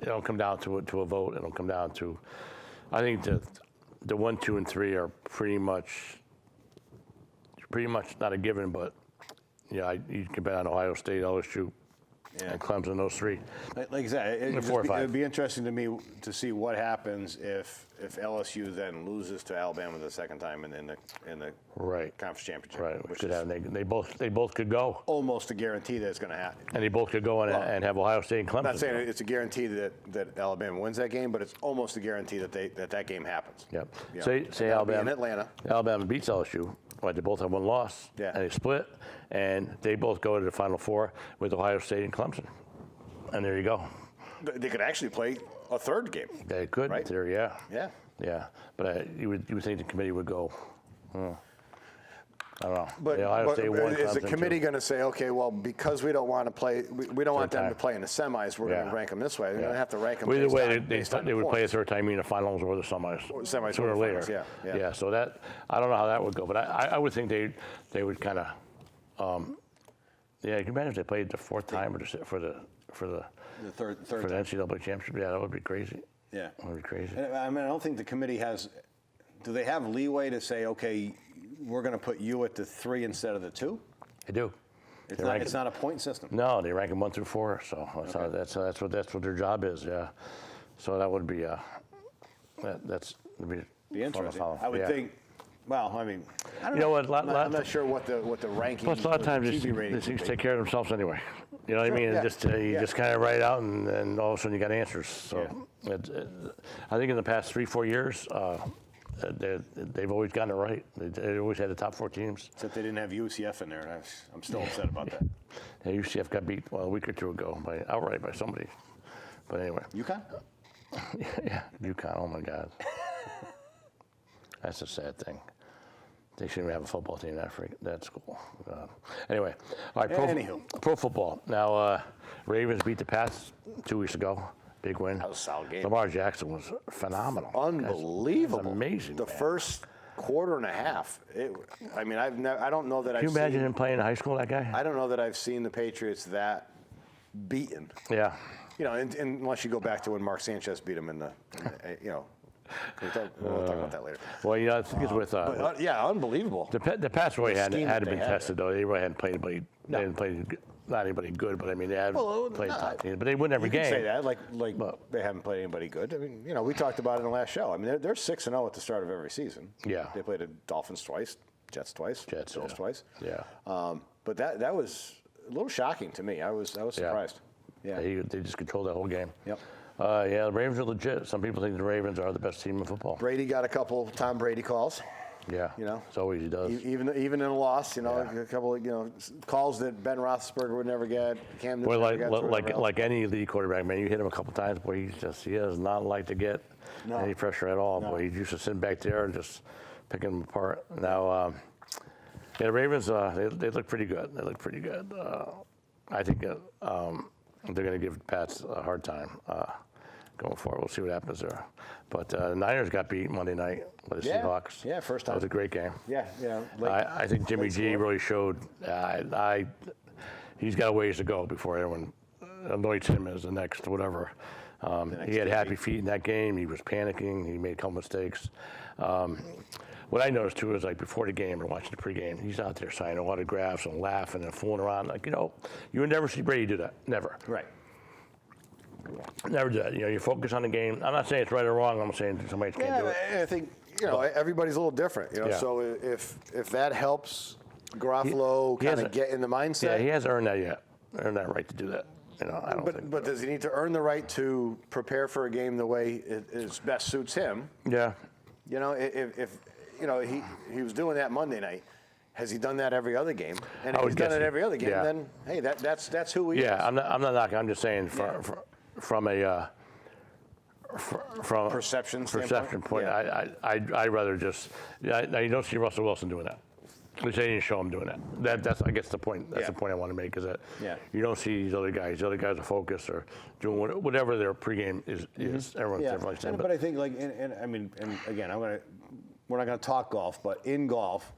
It'll come down to a vote. It'll come down to, I think the 1, 2, and 3 are pretty much not a given, but you can bet on Ohio State, LSU, and Clemson, those three. Like I said, Four or it'd be interesting to me to see what happens if LSU then loses to Alabama the second time in the conference championship. Right, which could happen. They both could go. Almost a guarantee that it's going to happen. And they both could go and have Ohio State and Clemson. I'm not saying it's a guarantee that Alabama wins that game, but it's almost a guarantee that game happens. Yep. You know, Say Alabama in Atlanta. Alabama beats LSU. Right, they both have one loss. Yeah. And they split, and they both go to the Final Four with Ohio State and Clemson. And there you go. They could actually play a third game. They could, right? There, yeah. Yeah. Yeah, but you would think the committee would go. I don't know. But, Ohio State won, is the Clemson committee too. going to say, okay, well, because we don't want to play, we don't want them to play in the semis, we're going to rank them this way. They're going to have to rank them. Well, either way, based on they would play a points. third time in the finals or the semis. Semis sooner or later. finals, yeah. Yeah. So that I don't know how that would go, but I would think they would kind of. Yeah, you can imagine if they played the fourth time for the third for the NCAA championship. Yeah, that would be crazy. Yeah. That would be crazy. And, I mean, I don't think the committee has. Do they have leeway to say, okay, we're going to put you at the 3 instead of the 2? They do. It's not a point system. No, they rank them 1 through 4. So that's what their job is. Yeah. So that would be that'd Be interesting. fun to follow. I would think. Well, I mean, I don't You know what? I'm not sure what the ranking. Plus, a lot of times TV these ratings things would be. take care of themselves anyway. You know what I mean? yeah. You just kind of write it out, and all of a sudden you got answers. So I think in the past 3-4 years, they've always gotten it right. They always had the top 4 teams. Except they didn't have UCF in there. I'm still upset about that. Yeah, UCF got beat a week or two ago outright by somebody. But anyway. UConn? Yeah, UConn. Oh my God. That's a sad thing. They shouldn't even have a football team that school. Anyway, all right. Pro football. Now, Ravens beat the Pats 2 weeks ago. Big win. That was a solid game. Lamar Jackson was phenomenal. Unbelievable. It was amazing. The first quarter and a half. I mean, I don't know that I've Can you imagine him playing in high school? That guy. I don't know that I've seen the Patriots that beaten. Yeah. You know, unless you go back to when Mark Sanchez beat him in the you know. We'll talk about that later. Well, I think it's with. Yeah, unbelievable. The Pats really hadn't that been they had tested though. They really hadn't played anybody. They didn't play not anybody good, but I mean they had played top teams. But they win every You game. can say that like they haven't played anybody good. I mean, you know, we talked about it in the last show. I mean, they're 6-0 at the start of every season. Yeah. They played the Dolphins twice, Jets twice, Bills twice. Yeah. But that was a little shocking to me. I was surprised. Yeah. They just controlled that whole game. Yep. Yeah, the Ravens are legit. Some people think the Ravens are the best team in football. Brady got a couple Tom Brady calls. Yeah. You know, it's always he does. Even in a loss, you know, a couple of calls that Ben Roethlisberger would never get. Cam Newton never got. Like any elite quarterback, man, you hit him a couple times, boy, he does not like to get any pressure at all. No. Boy, he's used to sitting back there and just picking them apart. Now, the Ravens, they look pretty good. They look pretty good. I think they're going to give Pats a hard time. Going forward, we'll see what happens there. But the Niners got beat Monday night by the Seahawks. Yeah, first time. That was a great game. Yeah. I think Jimmy G really showed. He's got a ways to go before everyone anoints him as the next whatever. He had happy feet in that game. He was panicking. He made a couple mistakes. What I noticed too is like before the game or watching the pregame, he's out there signing autographs and laughing and fooling around. Like you would never see Brady do that. Never. Right. Never do that. You focus on the game. I'm not saying it's right or wrong. I'm saying somebody just can't do it. I think everybody's a little different. So if that helps Garoppolo kind of get in the mindset. Yeah, he hasn't earned that right to do that. I don't think. But does he need to earn the right to prepare for a game the way it best suits him? Yeah. If he was doing that Monday night. Has he done that every other game? And if he's done it every other game, then hey, that's who he is. Yeah, I'm not knocking. I'm just saying from a perception point. I'd rather just. Now you don't see Russell Wilson doing that. At least they didn't show him doing that. That's I guess the point. That's the point I want to make is that you don't see these other guys. The other guys are focused or doing whatever their pregame is. Everyone's different. Yeah, but I think and again, we're not going to talk golf, but in golf,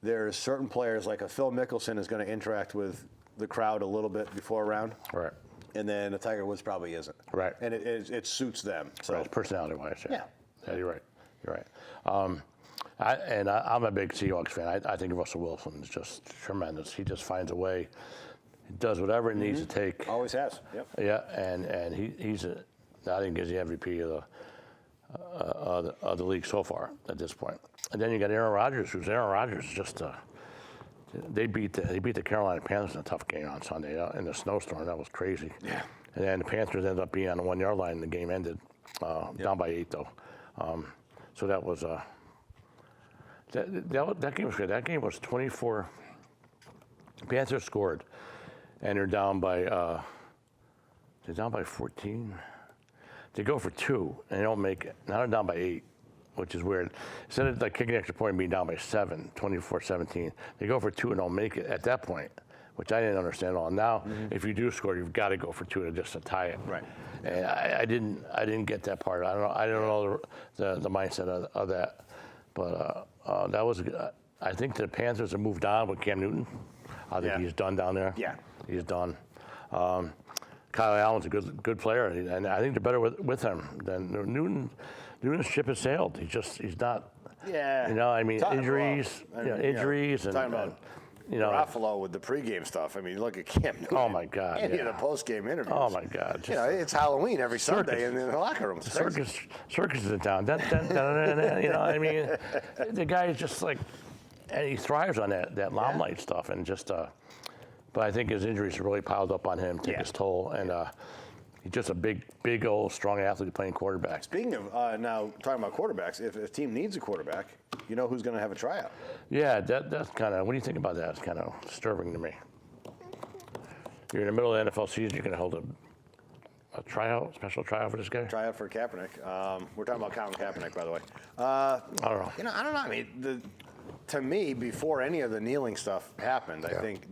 there's certain players like a Phil Mickelson is going to interact with the crowd a little bit before a round. Right. And then a Tiger Woods probably isn't. Right. And it suits them. So right. Personality-wise, yeah. Yeah, you're right. You're right. I'm a big Seahawks fan. I think Russell Wilson is just tremendous. He just finds a way. He does whatever it needs to take. Always has. Yep. Yeah, and he's I think he's the MVP of the league so far at this point. And then you got Aaron Rodgers, just they beat the Carolina Panthers in a tough game on Sunday in the snowstorm. That was crazy. Yeah. And then the Panthers ended up being on the 1 yard line, and the game ended down by 8 though. So that was that game was good. That game was 24. The Panthers scored, and they're down by 14. They go for 2, and they don't make it. Now they're down by 8, which is weird. Instead of like kicking an extra point and being down by 7, 24-17, they go for 2 and don't make it at that point, which I didn't understand at all. Now, if you do score, you've got to go for 2 just to tie it. Right. And I didn't get that part. I don't know the mindset of that, but that was. I think the Panthers have moved on with Cam Newton. I think he's done down there. Yeah. He's done. Kyle Allen's a good player, and I think they're better with him than Newton. Newton's ship has sailed. He's not. Yeah. You know, I mean, injuries. Injuries, and talking about Ruffalo with the pregame stuff. I mean, look at Cam Newton. Oh my God! And the postgame interviews. Oh my God! It's Halloween every Sunday in the locker room. Circus is in town. I mean, the guy is just like, and he thrives on that limelight stuff, and just. But I think his injuries really piled up on him, take his toll, and he's just a big old strong athlete playing quarterback. Speaking of now talking about quarterbacks, if a team needs a quarterback, you know who's going to have a tryout. Yeah, that's kind of. What do you think about that? It's kind of disturbing to me. You're in the middle of the NFL season. You're going to hold a tryout, special tryout for this guy. Tryout for Kaepernick. We're talking about Colin Kaepernick, by the way. I don't know. I don't know. I mean, to me, before any of the kneeling stuff happened, I think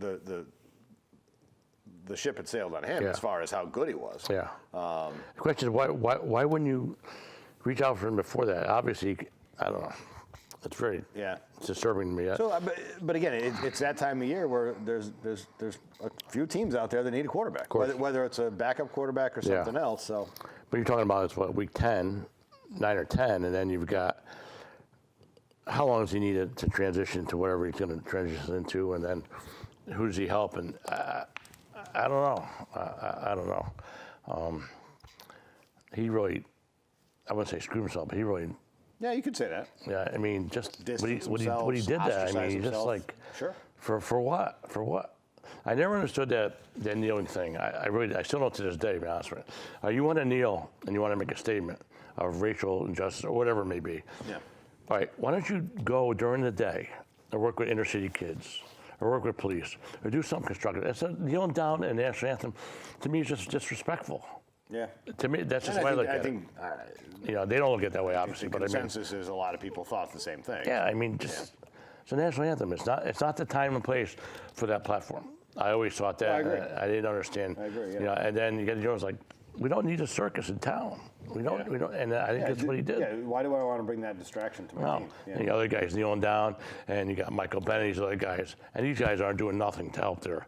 the ship had sailed on him as far as how good he was. Yeah. The question is, why wouldn't you reach out for him before that? Obviously, I don't know. It's very disturbing to me. So, but again, it's that time of year where there's a few teams out there that need a quarterback, whether it's a backup quarterback or something else. So, but you're talking about it's week 10, 9 or 10, and then you've got how long does he need to transition to whatever he's going to transition into, and then who does he help? And I don't know. I don't know. He really, I wouldn't say screwed himself, but he really. Yeah, you could say that. Yeah, I mean, just what he did that. I mean, he just like. Sure. For what? For what? I never understood that kneeling thing. I still don't to this day, to be honest with you. You want to kneel and you want to make a statement of racial injustice or whatever it may be. Yeah. All right, why don't you go during the day and work with inner city kids or work with police or do something constructive? It's kneeling down and the national anthem, to me, is just disrespectful. Yeah. To me, that's just the way I look at it. They don't look at it that way, obviously. But consensus is a lot of people thought the same thing. Yeah, I mean, it's a national anthem. It's not the time and place for that platform. I always thought that. I agree. I didn't understand. I agree. Yeah. And then you get Jones like, we don't need a circus in town. We don't. And I think that's what he did. Yeah. Why do I want to bring that distraction to my team? Yeah. And the other guys kneeling down, and you got Michael Bennett, these other guys, and these guys aren't doing nothing to help their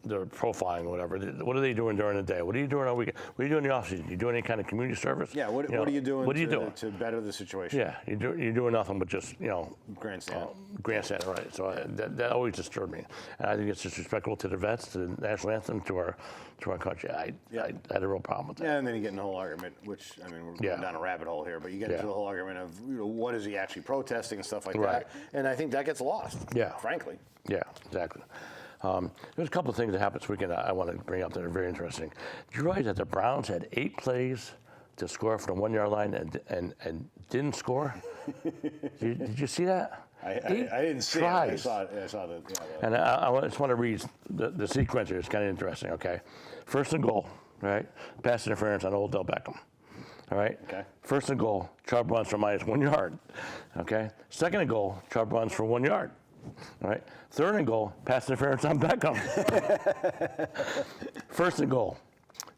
profiling or whatever. What are they doing during the day? What are you doing on weekend? What are you doing in the off season? You doing any kind of community service? Yeah. What are you doing? To better the situation? Yeah. You're doing nothing but just grandstand. Grandstand, right? So that always disturbed me, and I think it's disrespectful to the vets, to the national anthem, to our country. I had a real problem with that. Yeah, and then you get in the whole argument, which I mean we're going down a rabbit hole here, but you get into the whole argument of what is he actually protesting and stuff like that, and I think that gets lost. Yeah. Frankly. Yeah. Exactly. There's a couple of things that happened this weekend I want to bring up that are very interesting. Did you realize that the Browns had 8 plays to score from the 1 yard line and didn't score? Did you see that? I didn't see tries. it. I saw that. And I just want to read the sequence here. It's kind of interesting, okay? First and goal, right? Pass interference on Odell Beckham. All right? Okay. First and goal, Chubb runs for -1 yard. Okay? Second and goal, Chubb runs for 1 yard. All right. Third and goal, pass interference on Beckham. First and goal,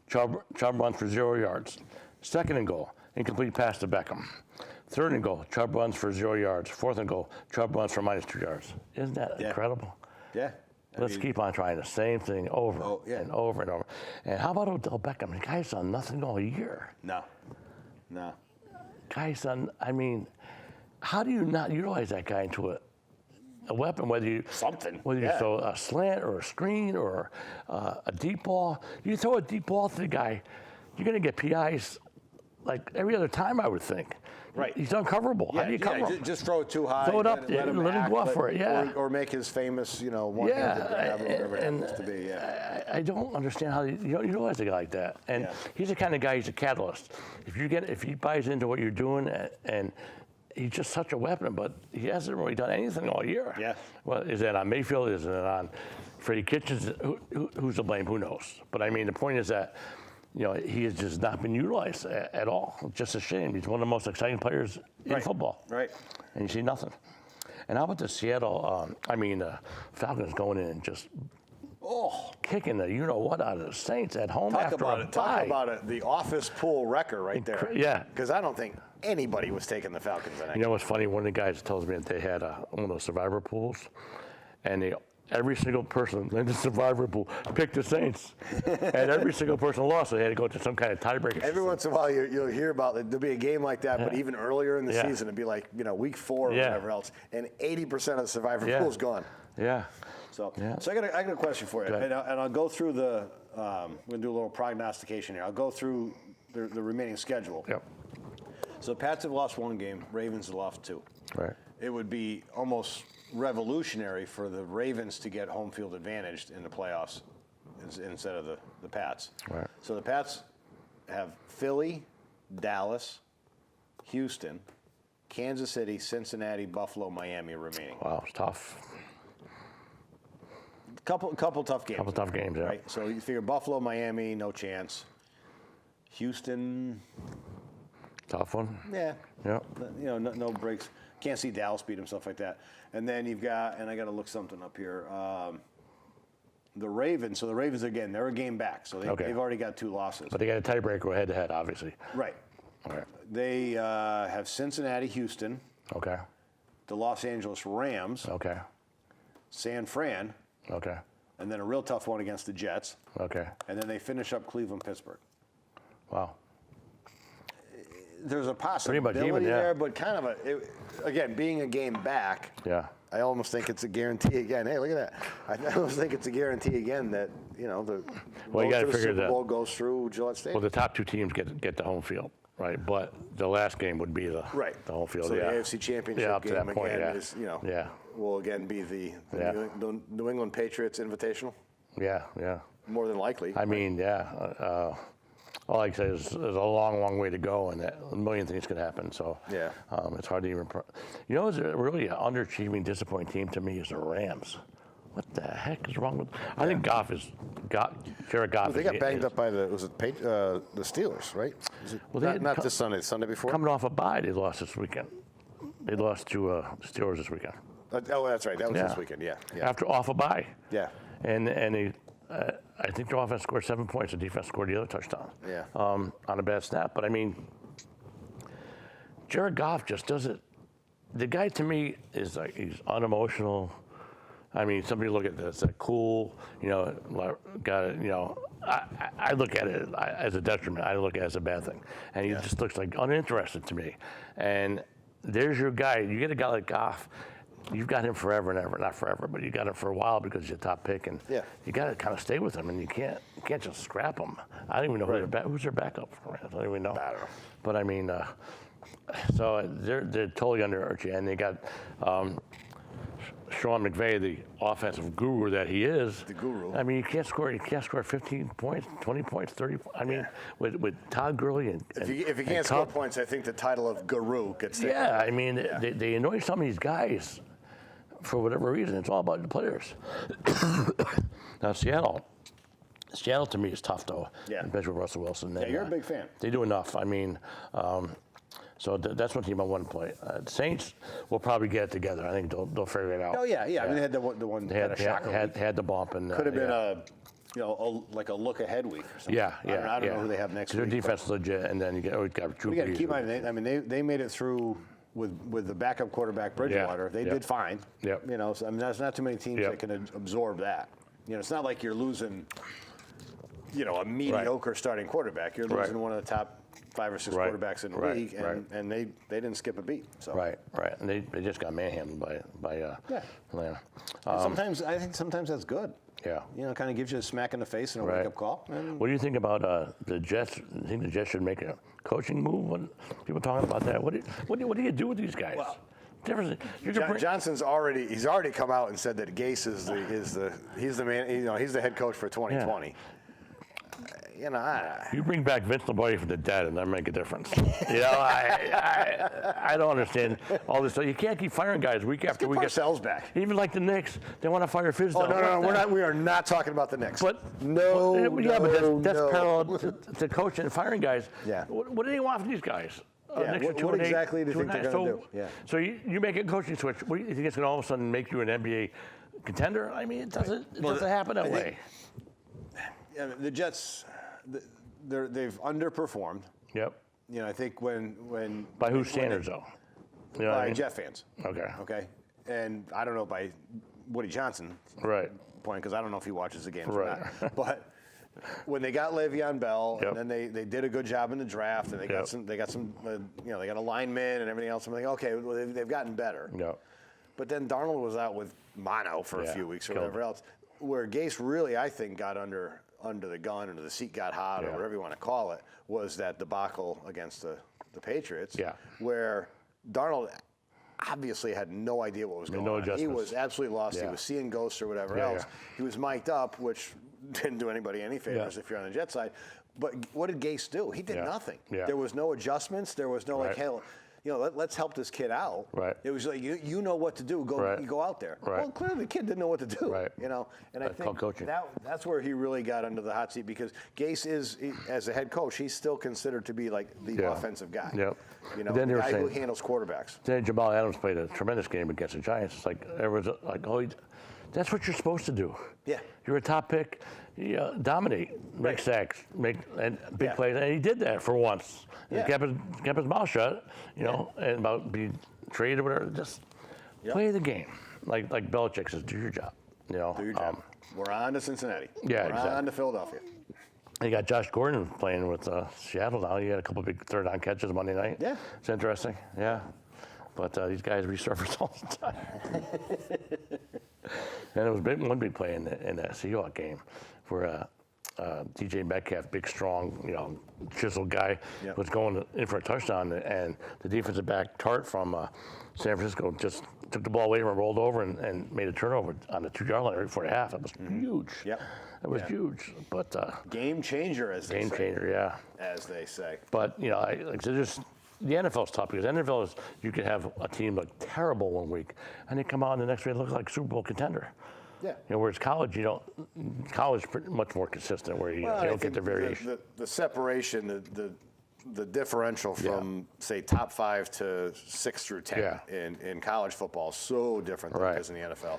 Chubb runs for 0 yards. Second and goal, incomplete pass to Beckham. Third and goal, Chubb runs for 0 yards. Fourth and goal, Chubb runs for -2 yards. Isn't that incredible? Yeah. Let's keep on trying the same thing over and over and over. And how about Odell Beckham? The guy's done nothing all year. No. Guy's done, I mean, how do you not utilize that guy into a weapon, whether you throw a slant or a screen or a deep ball. You throw a deep ball to the guy, you're going to get PIs like every other time, I would think. Right. He's uncoverable. How do you cover him? Just throw it too high. Throw it up. Let him go up for it. Yeah. Or make his famous, one-handed grab or whatever it happens to be. Yeah. I don't understand how you realize a guy like that. And he's the kind of guy. He's a catalyst. If he buys into what you're doing, and he's just such a weapon, but he hasn't really done anything all year. Yeah. Well, is that on Mayfield? Is it on Freddie Kitchens? Who's to blame? Who knows? But I mean, the point is that. He has just not been utilized at all. It's just a shame. He's one of the most exciting players in football. Right. And you see nothing. And how about the Seattle, Falcons going in and just kicking the you-know-what out of the Saints at home after a bye. Talk about it, the office pool wrecker right there. Yeah. Because I don't think anybody was taking the Falcons in that game. What's funny? One of the guys tells me that they had one of those survivor pools, and every single person in the survivor pool picked the Saints, and every single person lost, so they had to go to some kind of tiebreaker. Every once in a while, you'll hear about there'll be a game like that, but even earlier in the season, it'd be like week 4 or whatever else, and 80% of the survivor pool's gone. Yeah. So I got a question for you, and I'll go through the. We're gonna do a little prognostication here. I'll go through the remaining schedule. Yep. So Pats have lost 1 game, Ravens have lost 2. Right. It would be almost revolutionary for the Ravens to get home field advantage in the playoffs instead of the Pats. Right. So the Pats have Philly, Dallas, Houston, Kansas City, Cincinnati, Buffalo, Miami remaining. Wow, it's tough. Couple tough games. Couple tough games, yeah. Right. So you figure Buffalo, Miami, no chance. Houston. Tough one. Yeah. Yeah. No breaks. Can't see Dallas beat him, stuff like that. And then you've got, and I got to look something up here. The Ravens. So the Ravens again, they're a game back, so they've already got 2 losses. But they got a tiebreaker head-to-head, obviously. Right. All right. They have Cincinnati, Houston. Okay. The Los Angeles Rams. Okay. San Fran. Okay. And then a real tough one against the Jets. Okay. And then they finish up Cleveland, Pittsburgh. Wow. There's a possibility there, but kind of again, being a game back. Yeah. I almost think it's a guarantee again. Hey, look at that. I almost think it's a guarantee again that the you got to figure Super Bowl goes through Gillette Stadium. Well, the top 2 teams get the home field, right? But the last game would be the home field. So the AFC Championship up to game that point, again is will again be the New England Patriots Invitational. Yeah. More than likely. I mean, all I can say is there's a long, long way to go, and a million things could happen. So it's hard to even. It's a really underachieving, disappointing team to me is the Rams. What the heck is wrong with? I think Jared Goff. Well, they got banged up by the Steelers, right? Not this Sunday. The Sunday before. Coming off a bye, they lost this weekend. They lost to Steelers this weekend. That's right. That was this weekend. Yeah. After off a bye. Yeah. And they. I think their offense scored 7 points. The defense scored the other touchdown. Yeah. On a bad snap, but I mean, Jared Goff just does it. The guy to me is like he's unemotional. I mean, somebody look at this, like cool, got it. I look at it as a detriment. I look at it as a bad thing, and he just looks like uninterested to me. And there's your guy. You get a guy like Goff. You've got him forever and ever, not forever, but you got him for a while because he's a top pick, and you got to kind of stay with him, and you can't just scrap him. I don't even know who's their backup. I don't even know. I don't know. But I mean, so they're totally underachieving, and they got Sean McVay, the offensive guru that he is. The guru. I mean, you can't score 15 points, 20 points, 30. I mean, with Todd Gurley and if you can't score points, I think the title of guru gets taken. Yeah, I mean, they annoy some of these guys. For whatever reason, it's all about the players. Now, Seattle to me is tough, though. Yeah. Especially with Russell Wilson. Yeah, you're a big fan. They do enough. I mean, so that's one team I want to play. The Saints will probably get it together. I think they'll figure it out. Oh, yeah. I mean, they had the one they had the bump. And could have been like a look ahead week or something. Yeah. I don't know who they have next week. Their defense is legit, and then you got Drew We got to Brees. keep in mind, I mean, they made it through with the backup quarterback Bridgewater. They did fine. Yep. So, I mean, there's not too many teams that can absorb that. It's not like you're losing, a mediocre starting quarterback. You're losing one of the top 5 or 6 quarterbacks in the league, and they didn't skip a beat. So. Right, and they just got manhandled by Atlanta. I think sometimes that's good. Yeah. Kind of gives you a smack in the face and a wake-up call. What do you think about the Jets? Do you think the Jets should make a coaching move? When people talking about that, what do you do with these guys? Well, Johnson's already come out and said that Gase is the man. He's the head coach for 2020. You bring back Vince LeBoy from the dead, and that make a difference. I don't understand all this stuff. You can't keep firing guys week after week. Parcells back. Even like the Knicks, they want to fire Fizdale. No, we are not talking about the Knicks. But that's parallel to coaching and firing guys. Yeah. What do they want from these guys? What exactly do you think they're going to do? Yeah. So you make a coaching switch. What do you think it's going to all of a sudden make you an NBA contender? I mean, it doesn't happen that way. The Jets, they've underperformed. Yep. I think when by whose standards though? By Jet fans. Okay. Okay. And I don't know by Woody Johnson. Right. Point, because I don't know if he watches the games or not. But when they got Le'Veon Bell, and then they did a good job in the draft, and they got some they got a lineman and everything else. I'm like, okay, well, they've gotten better. Yep. But then Darnold was out with mono for a few weeks or whatever else. Where Gase really, I think, got under the gun, or the seat got hot, or whatever you want to call it, was that debacle against the Patriots, where Darnold obviously had no idea what was going on. He was absolutely lost. He was seeing ghosts or whatever else. He was mic'd up, which didn't do anybody any favors if you're on the Jet side. But what did Gase do? He did nothing. There was no adjustments. There was no like, hey, let's help this kid out. Right. It was like, you know what to do. Go out there. Right. Well, clearly the kid didn't know what to do. Right. And I think that's where he really got under the hot seat, because Gase as a head coach, he's still considered to be like the offensive guy. Yep. The guy who handles quarterbacks. Then Jamal Adams played a tremendous game against the Giants. It's like everyone's like, oh, that's what you're supposed to do. Yeah. You're a top pick. Dominate, make sacks, make big plays, and he did that for once. He kept his mouth shut, and about being traded or whatever. Just play the game, like Belichick says. Do your job. Do your job. We're on to Cincinnati. Yeah, We're exactly. on to Philadelphia. You got Josh Gordon playing with Seattle now. He had a couple of big third down catches Monday night. Yeah, it's interesting. Yeah, but these guys resurface all the time. And it was one big play in that Seahawks game where DJ Metcalf, big, strong, chiseled guy, was going in for a touchdown, and the defensive back Tart from San Francisco just took the ball away from him, rolled over, and made a turnover on the 2-yard line right before the half. It was huge. Yep. It was huge. But game changer, as they say. Game changer, yeah. As they say. But the NFL's tough, because NFL is, you can have a team look terrible one week, and they come out and the next week look like a Super Bowl contender. Yeah. Whereas college, college is much more consistent, where you don't get the variation. The separation, the differential from say top 5 to 6 through 10 in college football is so different than it is in the NFL.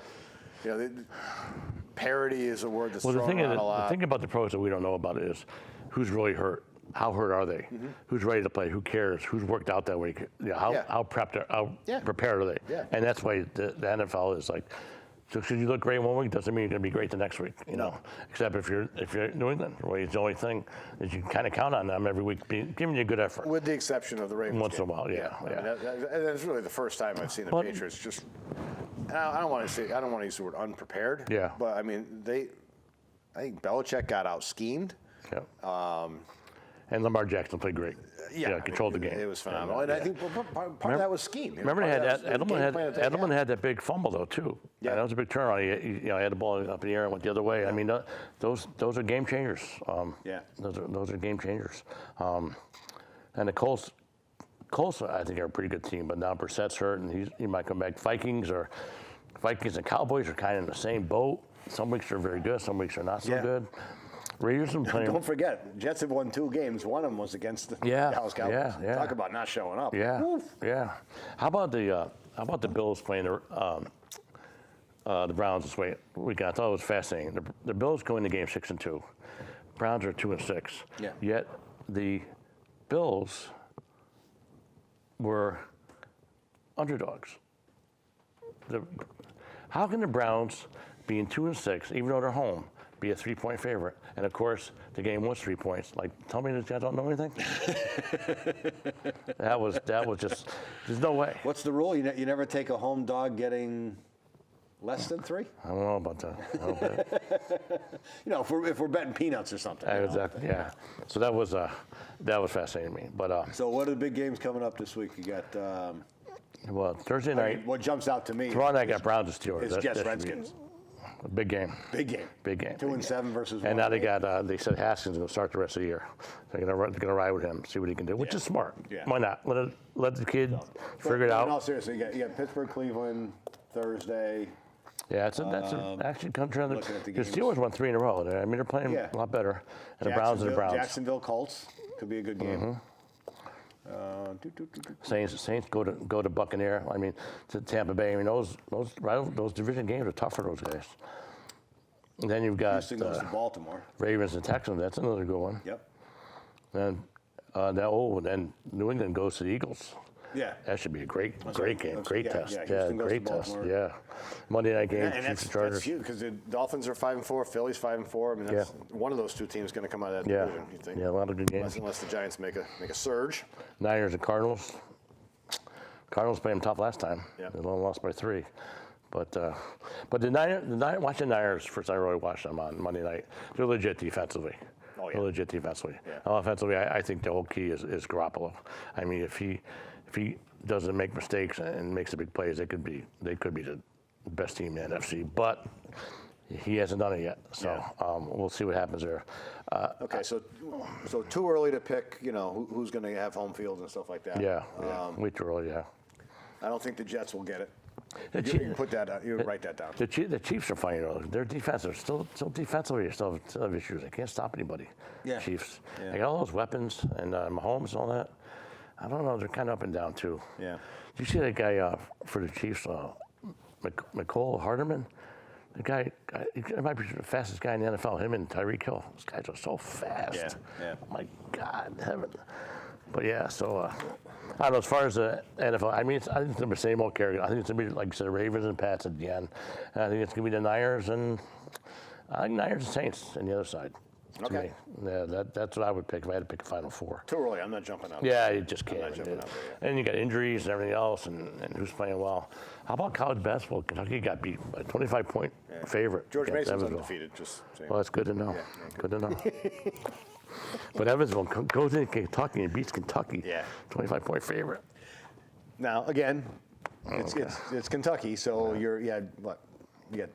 Parity is a word that's thrown around a lot. The thing about the pros that we don't know about is who's really hurt. How hurt are they? Mm-hmm. Who's ready to play? Who cares? Who's worked out that week? How prepared are they? Yeah. And that's why the NFL is like, so because you look great one week doesn't mean you're going to be great the next week. Except if you're New England, where it's the only thing is you can kind of count on them every week giving you a good effort. With the exception of the Ravens. Once in a while, yeah. I mean, that's really the first time I've seen the Patriots just. I don't want to use the word unprepared. Yeah. But I mean, I think Belichick got out schemed. Yeah. And Lamar Jackson played great. Controlled the game. It was phenomenal. And I think part of that was scheme. Remember, Edelman had that big fumble though too. Yeah, that was a big turnaround. He had the ball up in the air and went the other way. I mean, those are game changers. Those are game changers. And the Colts, I think, are a pretty good team. But now Brissett's hurt, and he might come back. Vikings and Cowboys are kind of in the same boat. Some weeks are very good. Some weeks are not so good. Raiders and playing. Don't forget, Jets have won 2 games. One of them was against the Dallas Cowboys. Talk about not showing up. Yeah. How about the Bills playing the Browns this weekend? I thought it was fascinating. The Bills go into game 6-2. Browns are 2-6. Yeah. Yet the Bills were underdogs. How can the Browns, being 2-6, even though they're home, be a 3-point favorite. And of course, the game was 3 points. Like, tell me these guys don't know anything? that was just, there's no way. What's the rule? You never take a home dog getting less than 3? I don't know about that. If we're betting peanuts or something. Exactly, yeah. So that was fascinating to me. But so what are the big games coming up this week? You got well, Thursday night. what jumps out to me? Tomorrow night got Browns and Steelers. It's Jets Redskins. A big game. Big game. 2-7 versus 1. And now they said Haskins is going to start the rest of the year. They're going to ride with him, see what he can do, which is smart. Yeah. Why not? Let the kid figure it out. No, seriously, you got Pittsburgh, Cleveland, Thursday. Yeah, that's actually come true. The Steelers won 3 in a row. I mean, they're playing a lot better. And the Browns are the Browns. Jacksonville Colts could be a good game. Saints go to Buccaneer. I mean, to Tampa Bay. I mean, those division games are tough for those guys. And then you've got Houston goes to Baltimore. Ravens and Texans. That's another good one. Yep. And then New England goes to the Eagles. Yeah. That should be a great game. Great test. Yeah, great test. Yeah. Monday night game, Chiefs and Chargers. That's huge because the Dolphins are 5-4, Philly's 5-4. I mean, that's one of those two teams going to come out of that division. You think? Yeah, a lot of good games. Unless the Giants make a surge. Niners and Cardinals. Cardinals played them tough last time. Yeah. They only lost by 3. But the watching the Niners, first time I really watched them on Monday night, they're legit defensively. Oh, yeah. They're legit defensively. Yeah. Offensively, I think the whole key is Garoppolo. I mean, if he doesn't make mistakes and makes the big plays, they could be the best team in the NFC. But he hasn't done it yet, so we'll see what happens there. Okay, so too early to pick, who's going to have home field and stuff like that. Yeah, way too early. Yeah. I don't think the Jets will get it. You can put that. You write that down. The Chiefs are funny though. Their defense are still defensively. Still have issues. They can't stop anybody. Yeah. Chiefs. Yeah. They got all those weapons and Mahomes and all that. I don't know. They're kind of up and down too. Yeah. Did you see that guy for the Chiefs, McCole Hardeman? The guy, he might be the fastest guy in the NFL. Him and Tyreek Hill. Those guys are so fast. Yeah. My God, heaven. But yeah, so I don't know. As far as the NFL, I mean, I think it's gonna be the same old character. I think it's gonna be like I said, Ravens and Pats at the end. And I think it's gonna be the Niners and Niners and Saints on the other side. Okay. Yeah, that's what I would pick if I had to pick a Final 4. Too early. I'm not jumping out. Yeah, you just can't. I'm not jumping out there. And you got injuries and everything else, and who's playing well. How about college basketball? Kentucky got beat by a 25-point favorite. George Mason's undefeated. Just saying. Well, that's good to know. Yeah. Good to know. But Evansville goes into Kentucky and beats Kentucky. Yeah. 25-point favorite. Now, again, it's Kentucky, so what? You got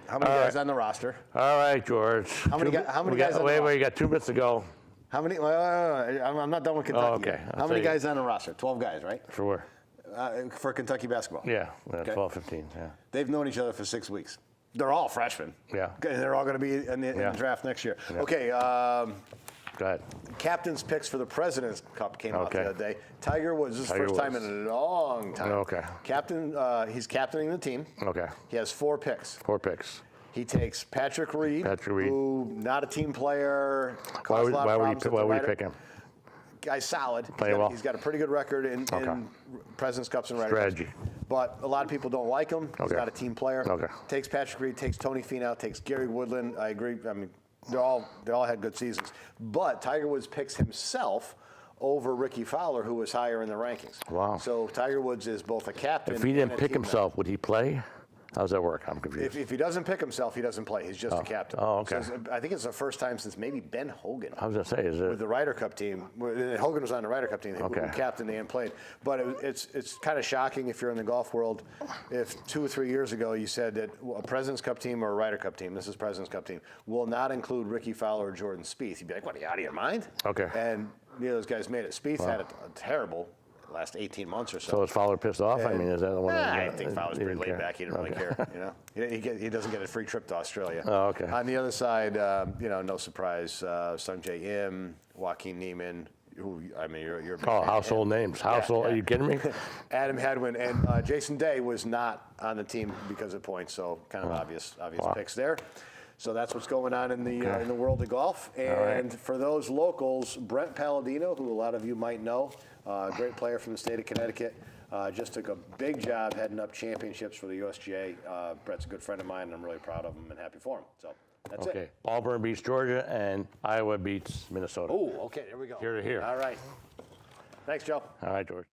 how many guys on the roster? All right, George. How many guys on the roster? Wait, you got 2 minutes to go. How many? I'm not done with Kentucky. Oh, okay. How many guys on the roster? 12 guys, right? For where? For Kentucky basketball. Yeah, 12, 15, yeah. They've known each other for 6 weeks. They're all freshmen. Yeah. And they're all going to be in the draft next year. Yeah. Okay. Go ahead. Captain's picks for the President's Cup came out the other day. Tiger Woods, this is his first time in a long time. Okay. He's captaining the team. Okay. He has 4 picks. 4 picks. He takes Patrick Reed, who not a team player. Why would you pick him? Guy's solid. Playing well. He's got a pretty good record in President's Cups and Ryder Strategy. Cups. But a lot of people don't like him. He's not a team player. Okay. Takes Patrick Reed, takes Tony Finau, takes Gary Woodland. I agree. I mean, they all had good seasons. But Tiger Woods picks himself over Ricky Fowler, who was higher in the rankings. Wow. So Tiger Woods is both a captain. If he didn't pick himself, would he play? How does that work? I'm confused. If he doesn't pick himself, he doesn't play. He's just a captain. Oh, okay. So I think it's the first time since maybe Ben Hogan. I was going to say, is it? With the Ryder Cup team. Hogan was on the Ryder Cup team. He captained and played. But it's kind of shocking if you're in the golf world. If 2 or 3 years ago you said that a President's Cup team or a Ryder Cup team, this is President's Cup team, will not include Ricky Fowler or Jordan Spieth, you'd be like, what, are you out of your mind? Okay. And those guys made it. Spieth had a terrible last 18 months or so. So is Fowler pissed off? I mean, is that the one? I think Fowler's pretty laid back. He didn't really care. He doesn't get a free trip to Australia. Oh, okay. On the other side, no surprise, Sungjae Im, Joaquin Niemann, who you're. Household names. Household. Are you kidding me? Adam Hadwin and Jason Day was not on the team because of points. So kind of obvious picks there. So that's what's going on in the world of golf. And for those locals, Brent Palladino, who a lot of you might know, great player from the state of Connecticut, just took a big job heading up championships for the USGA. Brett's a good friend of mine, and I'm really proud of him and happy for him. So That's Okay. it. Auburn beats Georgia, and Iowa beats Minnesota. Oh, okay. There we go. Here to here. All right. Thanks, Joe. All right, George.